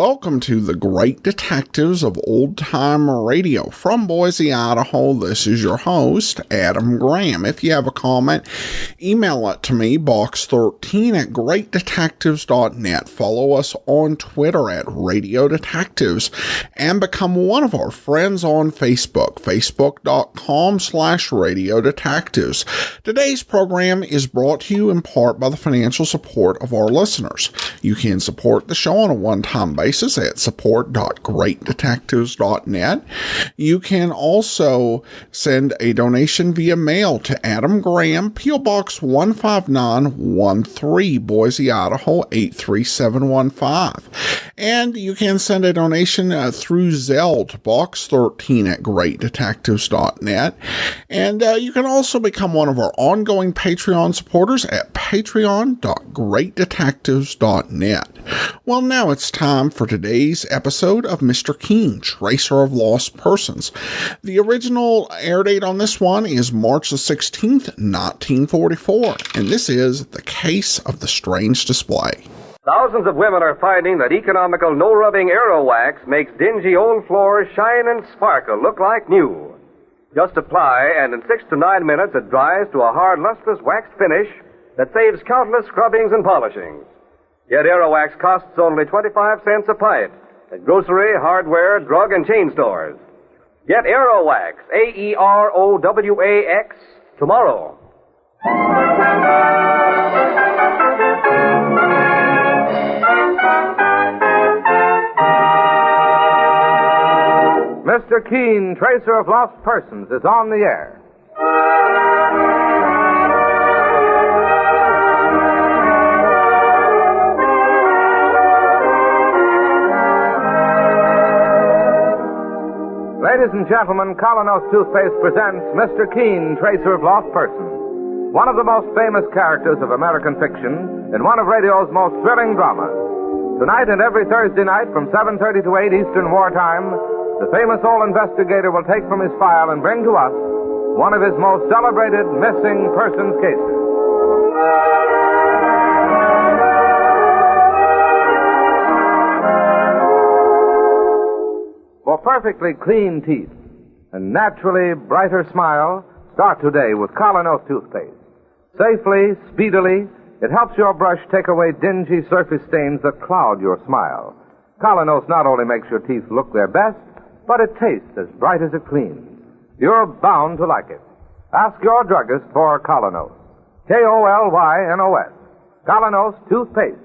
welcome to the Great Detectives of Old Time Radio. From Boise, Idaho, this is your host, Adam Graham. If you have a comment, email it to me, box13@greatdetectives.net. Follow us on Twitter at Radio Detectives, and become one of our friends on Facebook, facebook.com/Radio Detectives. Today's program is brought to you in part by the financial support of our listeners. You can support the show on a one-time basis at support.greatdetectives.net. You can also send a donation via mail to Adam Graham, P.O. Box 15913, Boise, Idaho 83715. And you can send a donation through Zelle to box13@greatdetectives.net. And you can also become one of our ongoing Patreon supporters at patreon.greatdetectives.net. Well, now it's time for today's episode of Mr. Keen, Tracer of Lost Persons. The original air date on this one is March the 16th, 1944, and this is The Case of the Strange Display. Thousands of women are finding that economical no-rubbing Aero Wax makes dingy old floors shine and sparkle, look like new. Just apply, and in 6 to 9 minutes it dries to a hard, lustrous waxed finish that saves countless scrubbings and polishings. Yet Aero Wax costs only 25 cents a pint at grocery, hardware, drug, and chain stores. Get Aero Wax, AEROWAX, tomorrow. Mr. Keen, Tracer of Lost Persons, is on the air. Ladies and gentlemen, Colonos Toothpaste presents Mr. Keen, Tracer of Lost Persons, one of the most famous characters of American fiction and one of radio's most thrilling dramas. Tonight and every Thursday night from 7:30 to 8 Eastern Wartime, the famous old investigator will take from his file and bring to us one of his most celebrated missing persons cases. For perfectly clean teeth and naturally brighter smile, start today with Colonos Toothpaste. Safely, speedily, it helps your brush take away dingy surface stains that cloud your smile. Colonos not only makes your teeth look their best, but it tastes as bright as it cleans. You're bound to like it. Ask your druggist for Colonos. K-O-L-Y-N-O-S. Colonos Toothpaste.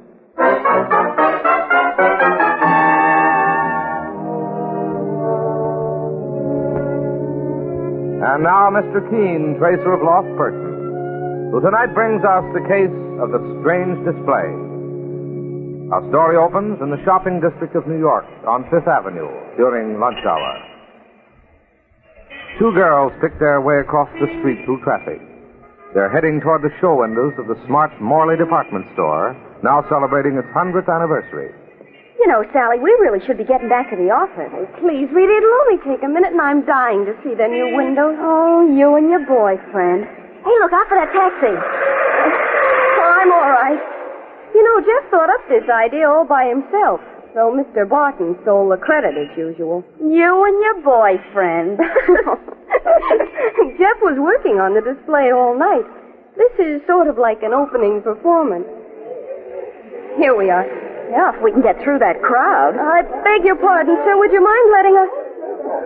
And now, Mr. Keen, Tracer of Lost Persons, who tonight brings us the case of the strange display. Our story opens in the shopping district of New York on Fifth Avenue during lunch hour. Two girls pick their way across the street through traffic. They're heading toward the show windows of the smart Morley department store, now celebrating its 100th anniversary. You know, Sally, we really should be getting back to the office. Oh, please, Rita, it'll only take a minute, and I'm dying to see the new windows. Oh, you and your boyfriend. Hey, look out for that taxi. Oh, I'm all right. You know, Jeff thought up this idea all by himself, so Mr. Barton stole the credit as usual. You and your boyfriend. Jeff was working on the display all night. This is sort of like an opening performance. Here we are. Yeah, if we can get through that crowd. I beg your pardon, sir. Would you mind letting us...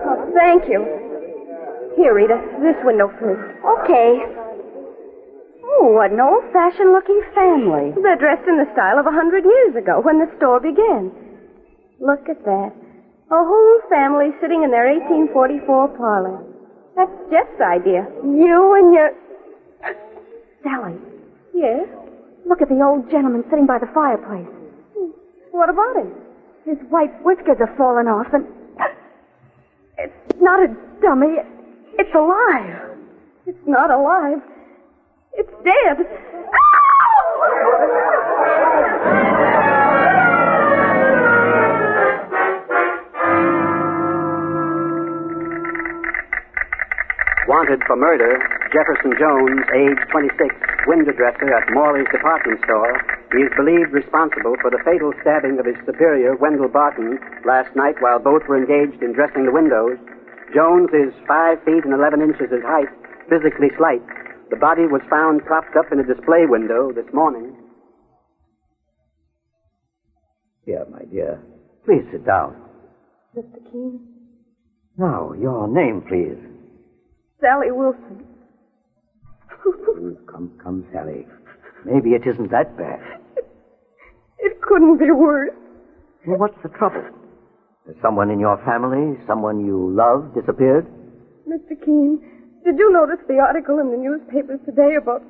Oh, thank you. Here, Rita, this window first. Okay. Oh, what an old-fashioned looking family. They're dressed in the style of 100 years ago, when the store began. Look at that. A whole family sitting in their 1844 parlor. That's Jeff's idea. You and your... Sally. Yes? Look at the old gentleman sitting by the fireplace. What about him? His white whiskers are falling off, and... It's not a dummy. It's alive. It's not alive. It's dead. Wanted for murder, Jefferson Jones, age 26, window dresser at Morley's department store, He is believed responsible for the fatal stabbing of his superior, Wendell Barton, last night while both were engaged in dressing the windows. Jones is 5 feet and 11 inches in height, physically slight. The body was found propped up in a display window this morning. Here, my dear. Please sit down. Mr. Keene? Now, your name, please. Sally Wilson. Come, Sally. Maybe it isn't that bad. It couldn't be worse. Well, what's the trouble? Has someone in your family, someone you love, disappeared? Mr. Keene, did you notice the article in the newspapers today about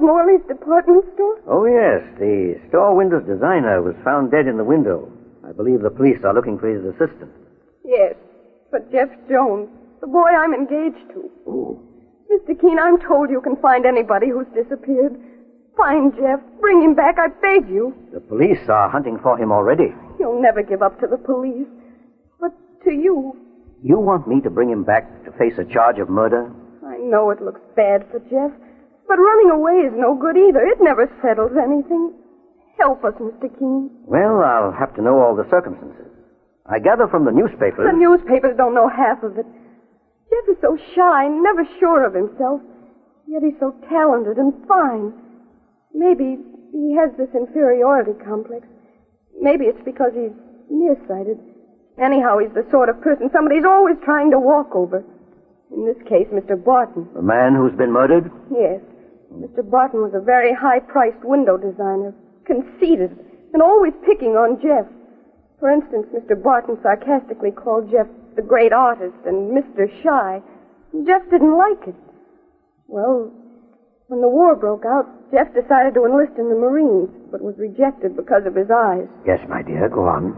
Morley's department store? Oh, yes. The store windows designer was found dead in the window. I believe the police are looking for his assistant. Yes, but Jeff Jones, the boy I'm engaged to. Oh. Mr. Keene, I'm told you can find anybody who's disappeared. Find Jeff. Bring him back, I beg you. The police are hunting for him already. You'll never give up to the police. But to you. You want me to bring him back to face a charge of murder? I know it looks bad for Jeff, but running away is no good either. It never settles anything. Help us, Mr. Keene. Well, I'll have to know all the circumstances. I gather from the newspapers... The newspapers don't know half of it. Jeff is so shy, never sure of himself. Yet he's so talented and fine. Maybe he has this inferiority complex. Maybe it's because he's nearsighted. Anyhow, he's the sort of person somebody's always trying to walk over. In this case, Mr. Barton. The man who's been murdered? Yes. Mr. Barton was a very high-priced window designer, conceited, and always picking on Jeff. For instance, Mr. Barton sarcastically called Jeff the great artist and Mr. Shy. Jeff didn't like it. Well, when the war broke out, Jeff decided to enlist in the Marines, but was rejected because of his eyes. Yes, my dear, go on.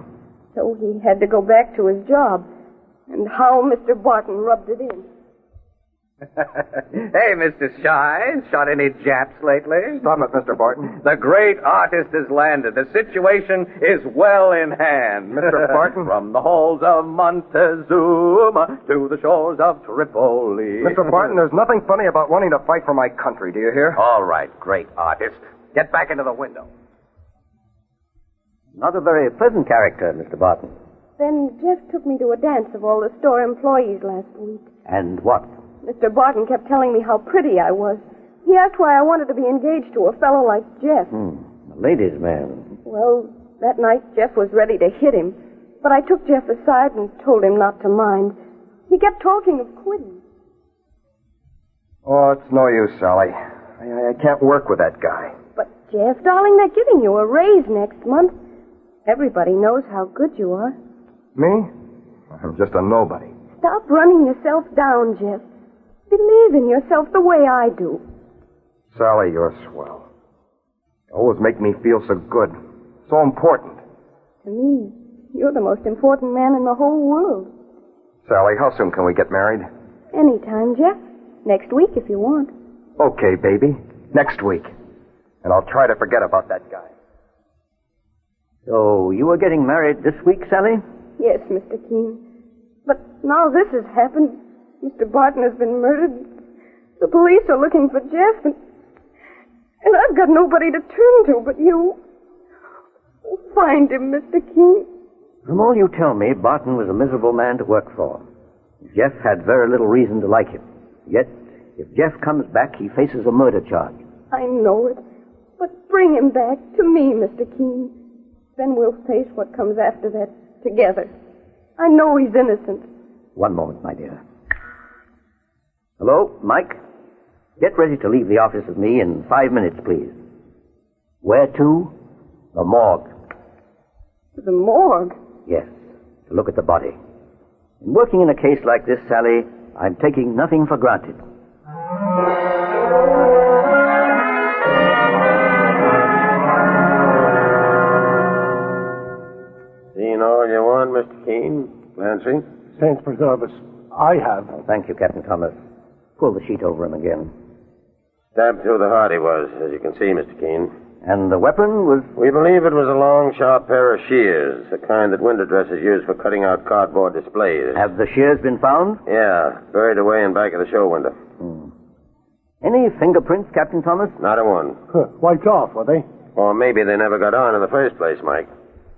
So he had to go back to his job. And how Mr. Barton rubbed it in. Hey, Mr. Shy, shot any Japs lately? Stop it, Mr. Barton. The great artist has landed. The situation is well in hand. Mr. Barton? From the halls of Montezuma to the shores of Tripoli. Mr. Barton, there's nothing funny about wanting to fight for my country, do you hear? All right, great artist. Get back into the window. Not a very pleasant character, Mr. Barton. Then Jeff took me to a dance of all the store employees last week. And what? Mr. Barton kept telling me how pretty I was. He asked why I wanted to be engaged to a fellow like Jeff. A ladies' man. Well, that night Jeff was ready to hit him. But I took Jeff aside and told him not to mind. He kept talking of quitting. Oh, it's no use, Sally. I can't work with that guy. But, Jeff, darling, they're giving you a raise next month. Everybody knows how good you are. Me? I'm just a nobody. Stop running yourself down, Jeff. Believe in yourself the way I do. Sally, you're swell. You always make me feel so good. So important. To me, you're the most important man in the whole world. Sally, how soon can we get married? Anytime, Jeff. Next week, if you want. Okay, baby. Next week. And I'll try to forget about that guy. So you were getting married this week, Sally? Yes, Mr. Keene. But now this has happened. Mr. Barton has been murdered. The police are looking for Jeff, and I've got nobody to turn to but you. Find him, Mr. Keene. From all you tell me, Barton was a miserable man to work for. Jeff had very little reason to like him. Yet, if Jeff comes back, he faces a murder charge. I know it. But bring him back to me, Mr. Keene. Then we'll face what comes after that together. I know he's innocent. One moment, my dear. Hello, Mike? Get ready to leave the office with me in 5 minutes, please. Where to? The morgue. The morgue? Yes, to look at the body. In working in a case like this, Sally, I'm taking nothing for granted. Seen all you want, Mr. Keene? Clancy? Saints preserve us. I have. Oh, thank you, Captain Thomas. Pull the sheet over him again. Stabbed through the heart he was, as you can see, Mr. Keene. And the weapon was... We believe it was a long, sharp pair of shears, the kind that window dressers use for cutting out cardboard displays. Have the shears been found? Yeah, buried away in back of the show window. Any fingerprints, Captain Thomas? Not a one. Wiped off, were they? Or maybe they never got on in the first place, Mike.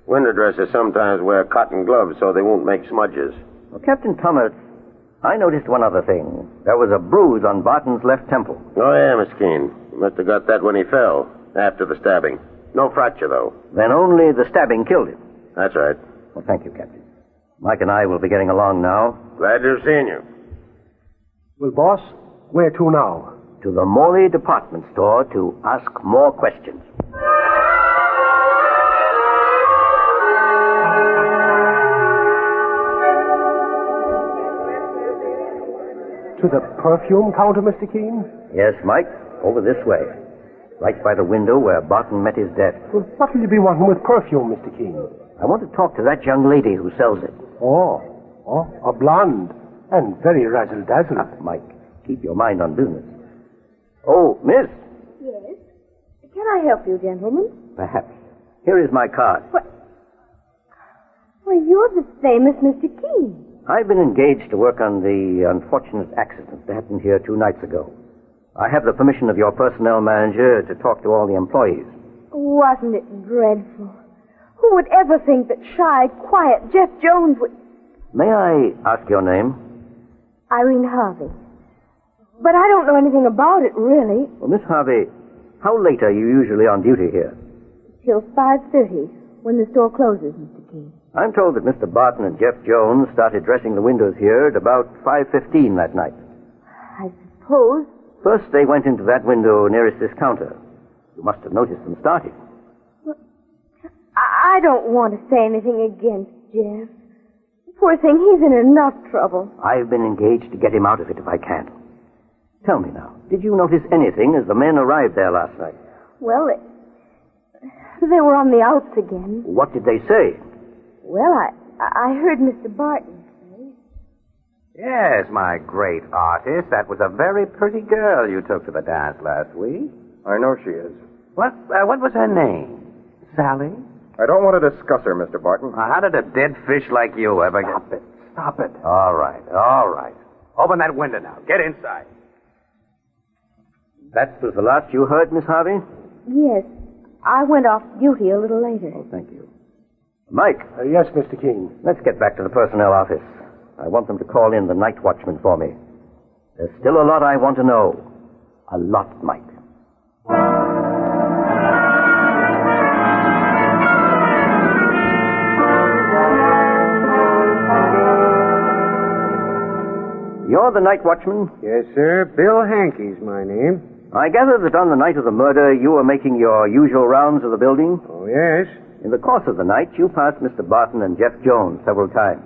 Window dressers sometimes wear cotton gloves so they won't make smudges. Well, Captain Thomas, I noticed one other thing. There was a bruise on Barton's left temple. Oh, yeah, Miss Keene. He must have got that when he fell, after the stabbing. No fracture, though. Then only the stabbing killed him. That's right. Well, thank you, Captain. Mike and I will be getting along now. Glad to have seen you. Well, boss, where to now? To the Morley department store to ask more questions. To the perfume counter, Mr. Keene? Yes, Mike. Over this way. Right by the window where Barton met his death. Well, what will you be wanting with perfume, Mr. Keene? I want to talk to that young lady who sells it. Oh, a blonde. And very razzle-dazzle. Mike, keep your mind on business. Oh, miss. Yes? Can I help you, gentlemen? Perhaps. Here is my card. What? Why, you're the famous Mr. Keene. I've been engaged to work on the unfortunate accident that happened here 2 nights ago. I have the permission of your personnel manager to talk to all the employees. Wasn't it dreadful? Who would ever think that shy, quiet Jeff Jones would... May I ask your name? Irene Harvey. But I don't know anything about it, really. Well, Miss Harvey, how late are you usually on duty here? Till 5:30, when the store closes, Mr. Keene. I'm told that Mr. Barton and Jeff Jones started dressing the windows here at about 5:15 that night. I suppose. First, they went into that window nearest this counter. You must have noticed them starting. I don't want to say anything against Jeff. Poor thing, he's in enough trouble. I've been engaged to get him out of it if I can. Tell me now, did you notice anything as the men arrived there last night? Well, they were on the outs again. What did they say? Well, I heard Mr. Barton say. Yes, my great artist. That was a very pretty girl you took to the dance last week. I know she is. What was her name? Sally? I don't want to discuss her, Mr. Barton. How did a dead fish like you ever get... Stop it. All right. Open that window now. Get inside. That was the last you heard, Miss Harvey? Yes. I went off duty a little later. Oh, thank you. Mike. Yes, Mr. Keene. Let's get back to the personnel office. I want them to call in the night watchman for me. There's still a lot I want to know. A lot, Mike. You're the night watchman? Yes, sir. Bill Hankey's my name. I gather that on the night of the murder, you were making your usual rounds of the building? Oh, yes. In the course of the night, you passed Mr. Barton and Jeff Jones several times.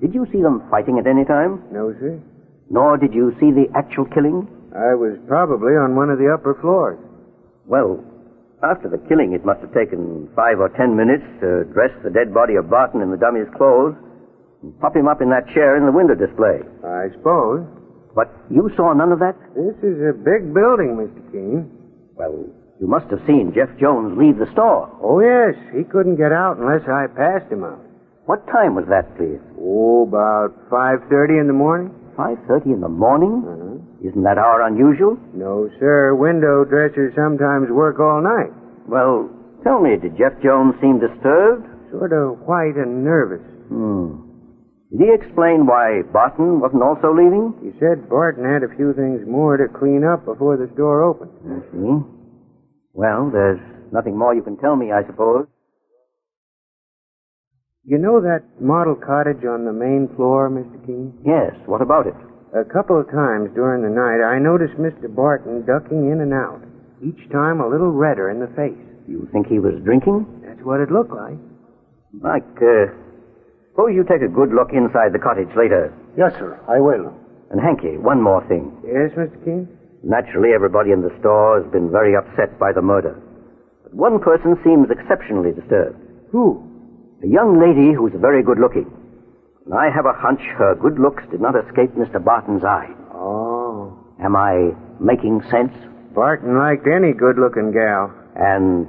Did you see them fighting at any time? No, sir. Nor did you see the actual killing? I was probably on one of the upper floors. Well, after the killing, it must have taken 5 or 10 minutes to dress the dead body of Barton in the dummy's clothes and pop him up in that chair in the window display. I suppose. But you saw none of that? This is a big building, Mr. Keene. Well, you must have seen Jeff Jones leave the store. Oh, yes. He couldn't get out unless I passed him out. What time was that, please? Oh, about 5:30 in the morning. 5:30 in the morning? Uh-huh. Isn't that hour unusual? No, sir. Window dressers sometimes work all night. Well, tell me, did Jeff Jones seem disturbed? Sort of white and nervous. Did he explain why Barton wasn't also leaving? He said Barton had a few things more to clean up before the store opened. I see. Well, there's nothing more you can tell me, I suppose. You know that model cottage on the main floor, Mr. Keene? Yes, what about it? A couple of times during the night, I noticed Mr. Barton ducking in and out, each time a little redder in the face. You think he was drinking? That's what it looked like. Mike, suppose you take a good look inside the cottage later. Yes, sir, I will. And Hanky, one more thing. Yes, Mr. Keene? Naturally, everybody in the store has been very upset by the murder. But one person seems exceptionally disturbed. Who? A young lady who's very good-looking. And I have a hunch her good looks did not escape Mr. Barton's eye. Oh. Am I making sense? Barton liked any good-looking gal. And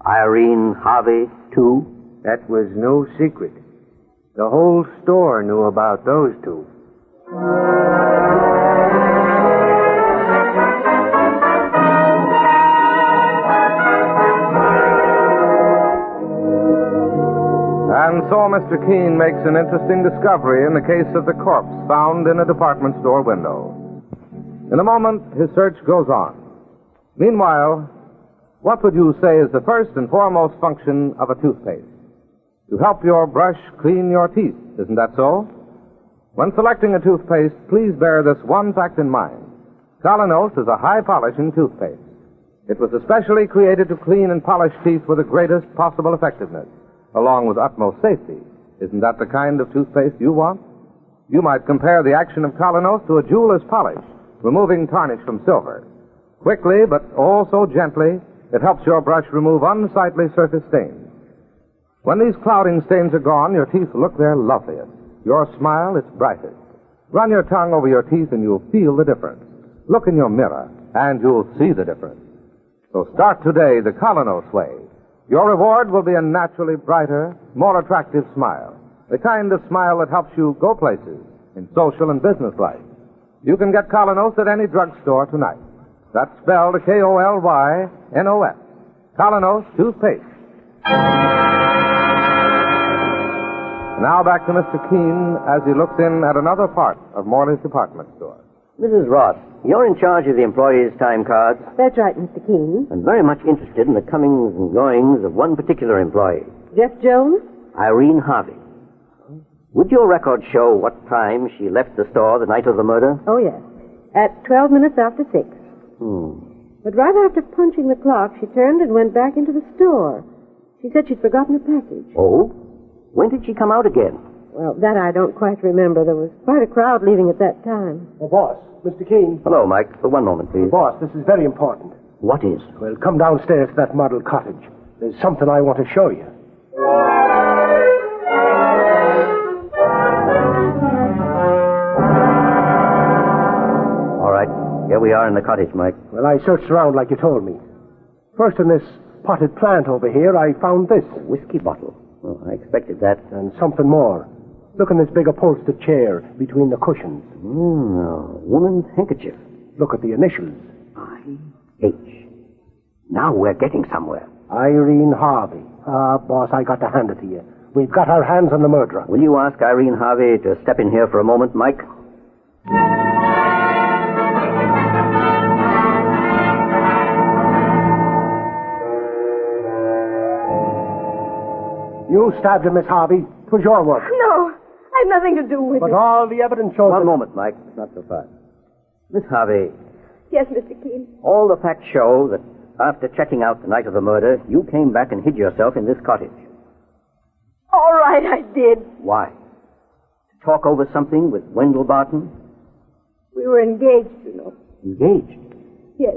Irene Harvey, too? That was no secret. The whole store knew about those two. And so Mr. Keene makes an interesting discovery in the case of the corpse found in a department store window. In a moment, his search goes on. Meanwhile, what would you say is the first and foremost function of a toothpaste? To help your brush clean your teeth, isn't that so? When selecting a toothpaste, please bear this one fact in mind. Colonos is a high-polishing toothpaste. It was especially created to clean and polish teeth with the greatest possible effectiveness, along with utmost safety. Isn't that the kind of toothpaste you want? You might compare the action of Colonos to a jeweler's polish, removing tarnish from silver. Quickly, but oh so gently, it helps your brush remove unsightly surface stains. When these clouding stains are gone, your teeth look their loveliest. Your smile its brightest. Run your tongue over your teeth and you'll feel the difference. Look in your mirror and you'll see the difference. So start today the Colonos way. Your reward will be a naturally brighter, more attractive smile. The kind of smile that helps you go places in social and business life. You can get Colonos at any drugstore tonight. That's spelled K-O-L-Y-N-O-S. Colonos toothpaste. Now back to Mr. Keene as he looks in at another part of Morley's department store. Mrs. Ross, you're in charge of the employees' time cards. That's right, Mr. Keene. And very much interested in the comings and goings of one particular employee. Jeff Jones? Irene Harvey. Would your record show what time she left the store the night of the murder? Oh, yes. At 12 minutes after 6. But right after punching the clock, she turned and went back into the store. She said she'd forgotten a package. Oh? When did she come out again? Well, that I don't quite remember. There was quite a crowd leaving at that time. Oh, boss, Mr. Keene. Hello, Mike. For one moment, please. Boss, this is very important. What is? Well, come downstairs to that model cottage. There's something I want to show you. All right. Here we are in the cottage, Mike. Well, I searched around like you told me. First in this potted plant over here, I found this. A whiskey bottle. Oh, I expected that. And something more. Look in this big upholstered chair between the cushions. A woman's handkerchief. Look at the initials. I-H. Now we're getting somewhere. Irene Harvey. Ah, boss, I got to hand it to you. We've got our hands on the murderer. Will you ask Irene Harvey to step in here for a moment, Mike? You stabbed him, Miss Harvey. It was your work. No, I have nothing to do with But it. all the evidence shows... One moment, Mike. Not so fast. Miss Harvey, Yes, Mr. Keene. all the facts show that after checking out the night of the murder, you came back and hid yourself in this cottage. All right, I did. Why? To talk over something with Wendell Barton? We were engaged, you know. Engaged? Yes,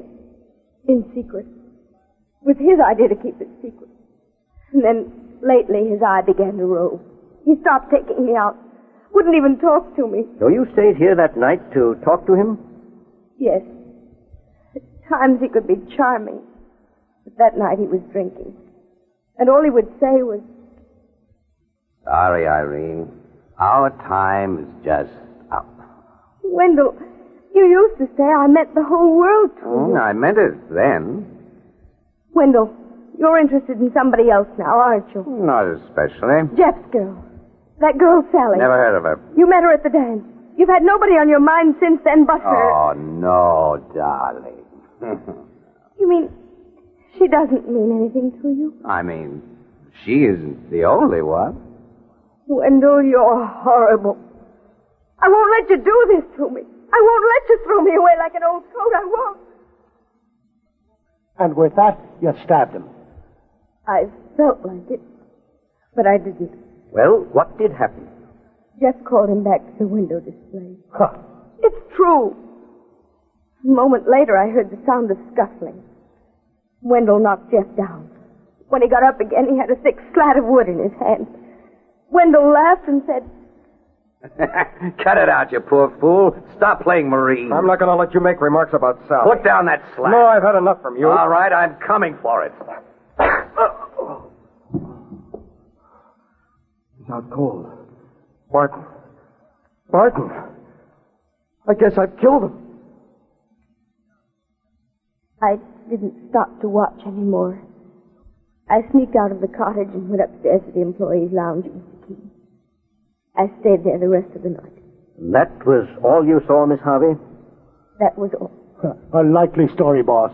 in secret. It was his idea to keep it secret. And then, lately, his eye began to rove. He stopped taking me out. Wouldn't even talk to me. So you stayed here that night to talk to him? Yes. At times he could be charming. But that night he was drinking. And all he would say was, Sorry, Irene. Our time is just up. Wendell, you used to say I meant the whole world to you. I meant it then. Wendell, you're interested in somebody else now, aren't you? Not especially. Jeff's girl. That girl, Sally. Never heard of her. You met her at the dance. You've had nobody on your mind since then but her. Oh, no, darling. You mean she doesn't mean anything to you? I mean, she isn't the only one. Wendell, you're horrible. I won't let you do this to me. I won't let you throw me away like an old coat. I won't. And with that, you stabbed him. I felt like it, but I didn't. Well, what did happen? Jeff called him back to the window display. Huh. It's true. A moment later, I heard the sound of scuffling. Wendell knocked Jeff down. When he got up again, he had a thick slat of wood in his hand. Wendell laughed and said, Cut it out, you poor fool. Stop playing Marine. I'm not going to let you make remarks about Sally. Put down that slap. No, I've had enough from you. All right, I'm coming for it. He's out cold. Barton. I guess I've killed him. I didn't stop to watch anymore. I sneaked out of the cottage and went upstairs to the employees' lounge, Mr. Keene. I stayed there the rest of the night. That was all you saw, Miss Harvey? That was all. A likely story, boss.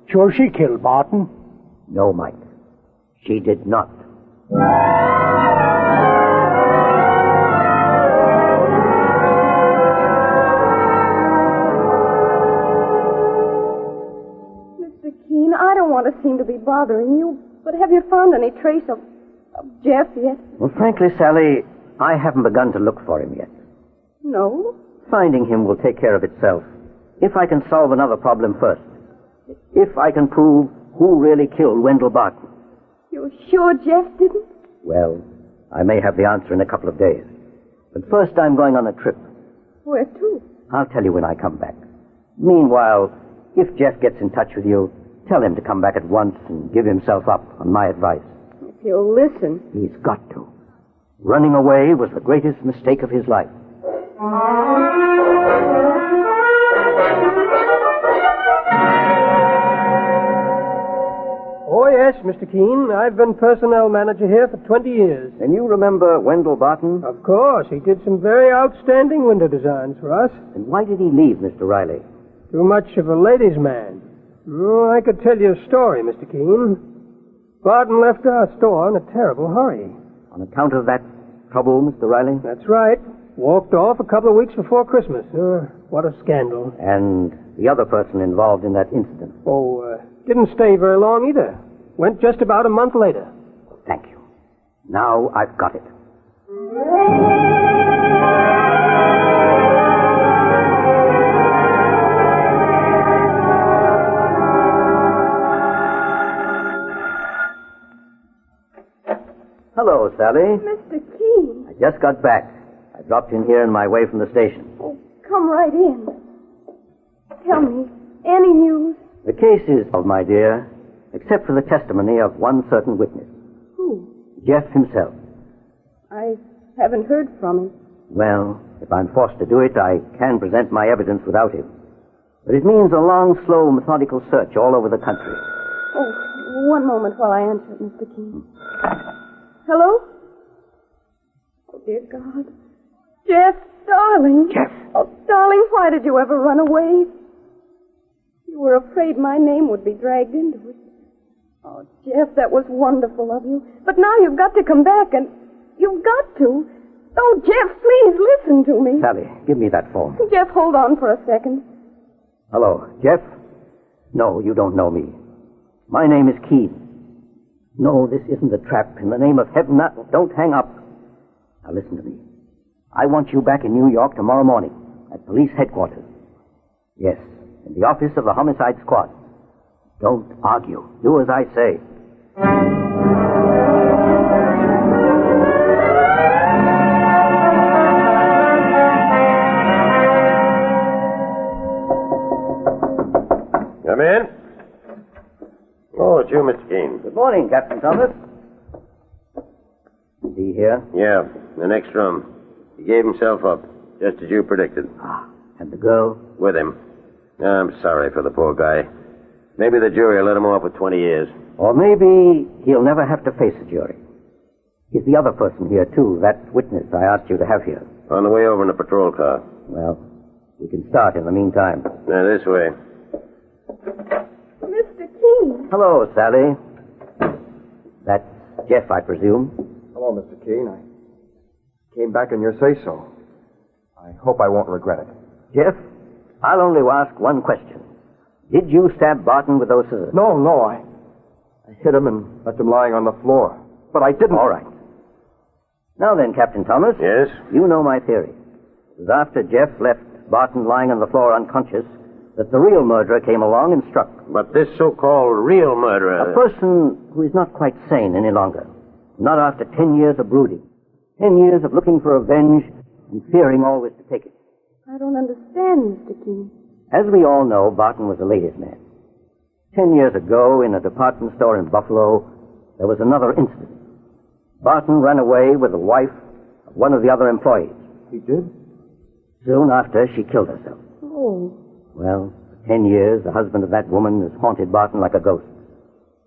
Sure she killed Barton? No, Mike. She did not. Mr. Keene, I don't want to seem to be bothering you, but have you found any trace of Jeff yet? Well, frankly, Sally, I haven't begun to look for him yet. No? Finding him will take care of itself. If I can solve another problem first. If I can prove who really killed Wendell Barton. You're sure Jeff didn't? Well, I may have the answer in a couple of days. But first I'm going on a trip. Where to? I'll tell you when I come back. Meanwhile, if Jeff gets in touch with you, tell him to come back at once and give himself up on my advice. If you'll listen. He's got to. Running away was the greatest mistake of his life. Oh, yes, Mr. Keene. I've been personnel manager here for 20 years. And you remember Wendell Barton? Of course. He did some very outstanding window designs for us. And why did he leave, Mr. Riley? Too much of a ladies' man. Oh, I could tell you a story, Mr. Keene. Barton left our store in a terrible hurry. On account of that trouble, Mr. Riley? That's right. Walked off a couple of weeks before Christmas. What a scandal. And the other person involved in that incident? Didn't stay very long either. Went just about a month later. Thank you. Now I've got it. Hello, Sally. Mr. Keene. I just got back. I dropped in here on my way from the station. Oh, come right in. Tell me, any news? The case is solved, my dear, except for the testimony of one certain witness. Who? Jeff himself. I haven't heard from him. Well, if I'm forced to do it, I can present my evidence without him. But it means a long, slow, methodical search all over the country. Oh, one moment while I answer it, Mr. Keene. Hello? Oh, dear God. Jeff, darling. Jeff. Oh, darling, why did you ever run away? You were afraid my name would be dragged into it. Oh, Jeff, that was wonderful of you. But now you've got to come back, and you've got to. Oh, Jeff, please listen to me. Sally, give me that phone. Jeff, hold on for a second. Hello, Jeff? No, you don't know me. My name is Keene. No, this isn't a trap. In the name of heaven, don't hang up. Now listen to me. I want you back in New York tomorrow morning at police headquarters. Yes, in the office of the homicide squad. Don't argue. Do as I say. Come in. Oh, it's you, Mr. Keene. Good morning, Captain Thomas. Is he here? Yeah, in the next room. He gave himself up, just as you predicted. Ah, and the girl? With him. I'm sorry for the poor guy. Maybe the jury will let him off with 20 years. Or maybe he'll never have to face a jury. He's the other person here, too, that witness I asked you to have here. On the way over in a patrol car. Well, we can start in the meantime. Now, this way. Mr. Keene. Hello, Sally. That's Jeff, I presume. Hello, Mr. Keene. I came back on your say-so. I hope I won't regret it. Jeff, I'll only ask one question. Did you stab Barton with those scissors? No, I hit him and left him lying on the floor. But I didn't. All right. Now then, Captain Thomas. Yes? You know my theory. It was after Jeff left Barton lying on the floor unconscious that the real murderer came along and struck. But this so-called real murderer... A person who is not quite sane any longer. Not after 10 years of brooding. 10 years of looking for revenge and fearing always to take it. I don't understand, Mr. Keene. As we all know, Barton was a ladies' man. 10 years ago, in a department store in Buffalo, there was another incident. Barton ran away with the wife of one of the other employees. He did? Soon after, she killed herself. Oh. Well, for 10 years, the husband of that woman has haunted Barton like a ghost.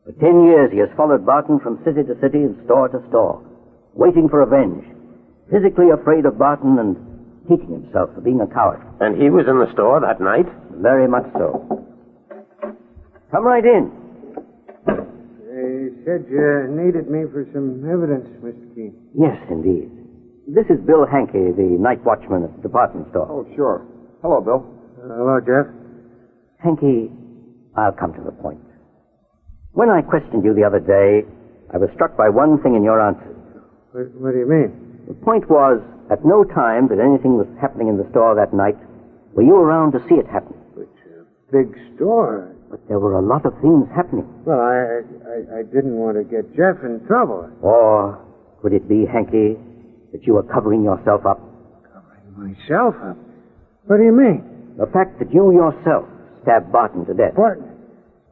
For 10 years he has followed Barton from city to city and store to store, waiting for revenge, physically afraid of Barton and hating himself for being a coward. And he was in the store that night? Very much so. Come right in. They said you needed me for some evidence, Mr. Keene. Yes, indeed. This is Bill Hankey, the night watchman at the department store. Oh, sure. Hello, Bill. Hello, Jeff. Hankey, I'll come to the point. When I questioned you the other day, I was struck by one thing in your answers. What do you mean? The point was, at no time that anything was happening in the store that night were you around to see it happen. It's a big store. But there were a lot of things happening. Well, I didn't want to get Jeff in trouble. Or could it be, Hankey, that you were covering yourself up? Covering myself up? What do you mean? The fact that you yourself stabbed Barton to death. Barton?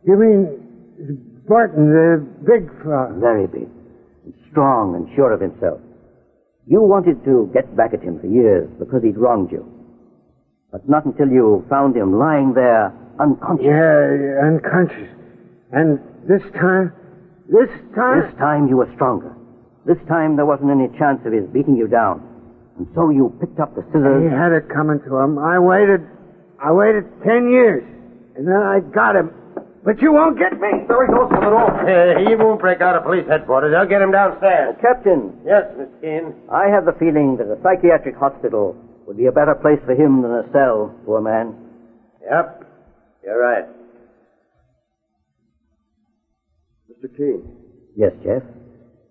You mean Barton, the big fellow? Very big. And strong and sure of himself. You wanted to get back at him for years because he'd wronged you. But not until you found him lying there unconscious. Yeah, unconscious. And this time? This time you were stronger. This time there wasn't any chance of his beating you down. And so you picked up the scissors. He had it coming to him. I waited 10 years. And then I got him. But you won't get me. There he goes coming off. He won't break out of police headquarters. I'll get him downstairs. Captain. Yes, Mr. Keene. I have the feeling that a psychiatric hospital would be a better place for him than a cell, poor man. Yep. You're right. Mr. Keene. Yes, Jeff?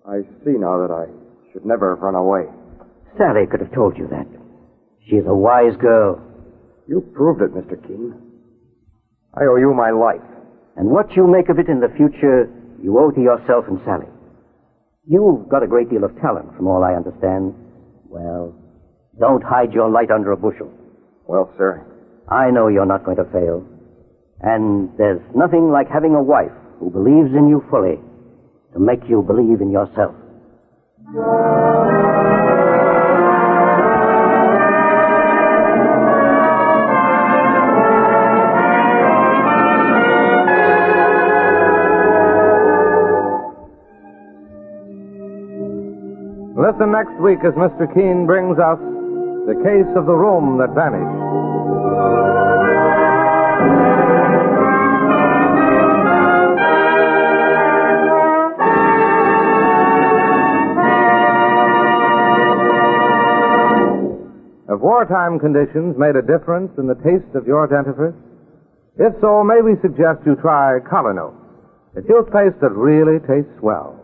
I see now that I should never have run away. Sally could have told you that. She is a wise girl. You proved it, Mr. Keene. I owe you my life. And what you make of it in the future, you owe to yourself and Sally. You've got a great deal of talent, from all I understand. Well, don't hide your light under a bushel. Well, sir. I know you're not going to fail. And there's nothing like having a wife who believes in you fully to make you believe in yourself. Listen next week as Mr. Keene brings us The Case of the Room That Vanished. Have wartime conditions made a difference in the taste of your dentifrice? If so, may we suggest you try Colonel, a toothpaste that really tastes well.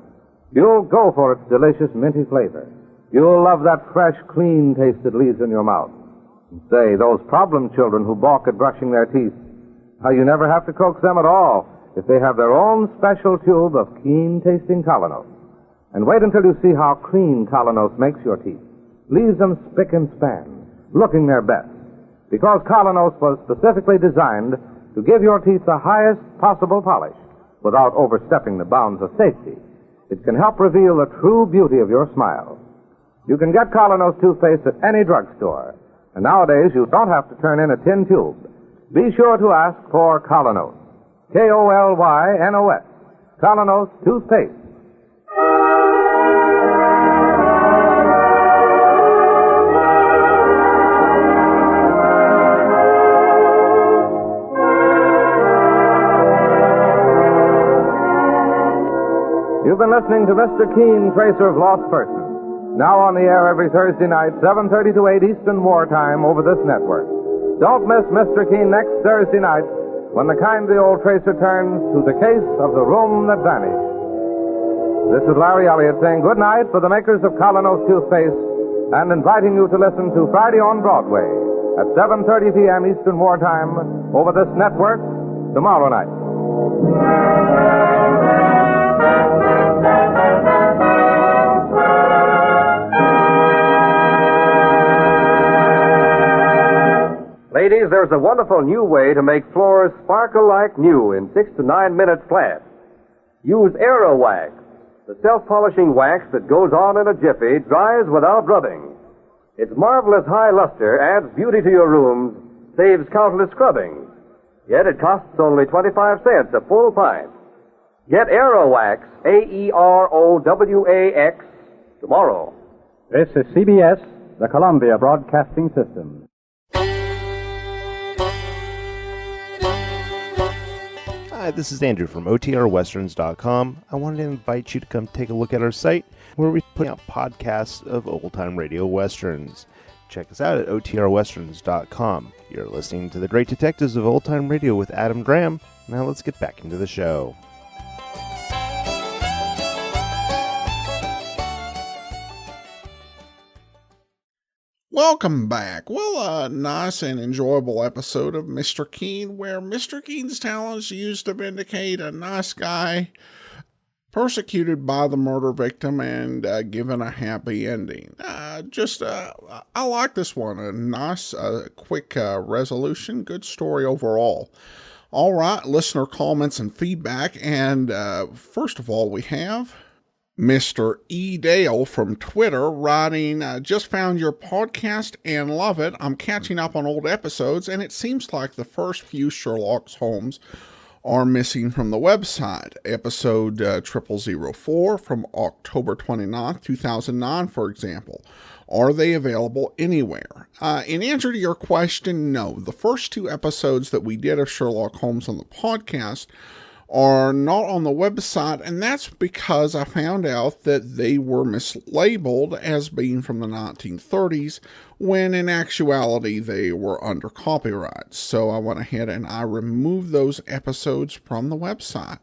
You'll go for its delicious minty flavor. You'll love that fresh, clean taste it leaves in your mouth. And say, those problem children who balk at brushing their teeth, how you never have to coax them at all if they have their own special tube of keen-tasting Colonos. And wait until you see how clean Colonos makes your teeth. Leaves them spick and span, looking their best. Because Colonos was specifically designed to give your teeth the highest possible polish without overstepping the bounds of safety. It can help reveal the true beauty of your smile. You can get Colonos toothpaste at any drugstore. And nowadays, you don't have to turn in a tin tube. Be sure to ask for Colonos. K-O-L-Y-N-O-S. Colonos toothpaste. You've been listening to Mr. Keene, Tracer of Lost Persons. Now on the air every Thursday night, 7:30 to 8 Eastern Wartime over this network. Don't miss Mr. Keene next Thursday night when the kindly old Tracer turns to The Case of the Room That Vanished. This is Larry Elliott saying good night for the makers of Colonos toothpaste and inviting you to listen to Friday on Broadway at 7:30 p.m. Eastern Wartime over this network tomorrow night. Ladies, there's a wonderful new way to make floors sparkle like new in 6 to 9 minutes flat. Use Aero Wax, the self-polishing wax that goes on in a jiffy, dries without rubbing. Its marvelous high luster adds beauty to your rooms, saves countless scrubbing. Yet it costs only 25 cents a full pint. Get Aerowax, Aerowax, tomorrow. This is CBS, the Columbia Broadcasting System. Hi, this is Andrew from OTRWesterns.com. I wanted to invite you to come take a look at our site where we put out podcasts of old-time radio westerns. Check us out at OTRWesterns.com. You're listening to The Great Detectives of Old Time Radio with Adam Graham. Now let's get back into the show. Welcome back. Well, a nice and enjoyable episode of Mr. Keen, where Mr. Keen's talents used to vindicate a nice guy persecuted by the murder victim and given a happy ending. I like this one. A nice, quick resolution. Good story overall. All right, listener comments and feedback. And first of all, we have Mr. E. Dale from Twitter writing, just found your podcast and love it. I'm catching up on old episodes, and it seems like the first few Sherlock Holmes are missing from the website. Episode 0004 from October 29th, 2009, for example. Are they available anywhere? In answer to your question, no. The first two episodes that we did of Sherlock Holmes on the podcast are not on the website, and that's because I found out that they were mislabeled as being from the 1930s, when in actuality they were under copyright. So I went ahead and I removed those episodes from the website.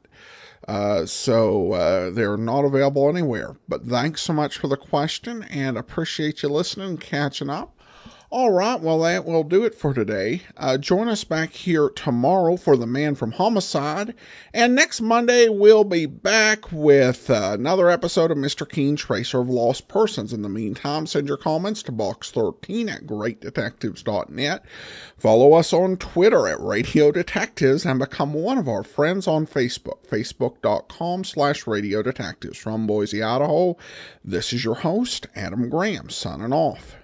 So they're not available anywhere. But thanks so much for the question, and appreciate you listening and catching up. All right, well, that will do it for today. Join us back here tomorrow for The Man from Homicide. And next Monday, we'll be back with another episode of Mr. Keen, Tracer of Lost Persons. In the meantime, send your comments to box13 at greatdetectives.net. Follow us on Twitter at Radio Detectives and become one of our friends on Facebook, facebook.com/Radio Detectives. From Boise, Idaho, this is your host, Adam Graham, signing off.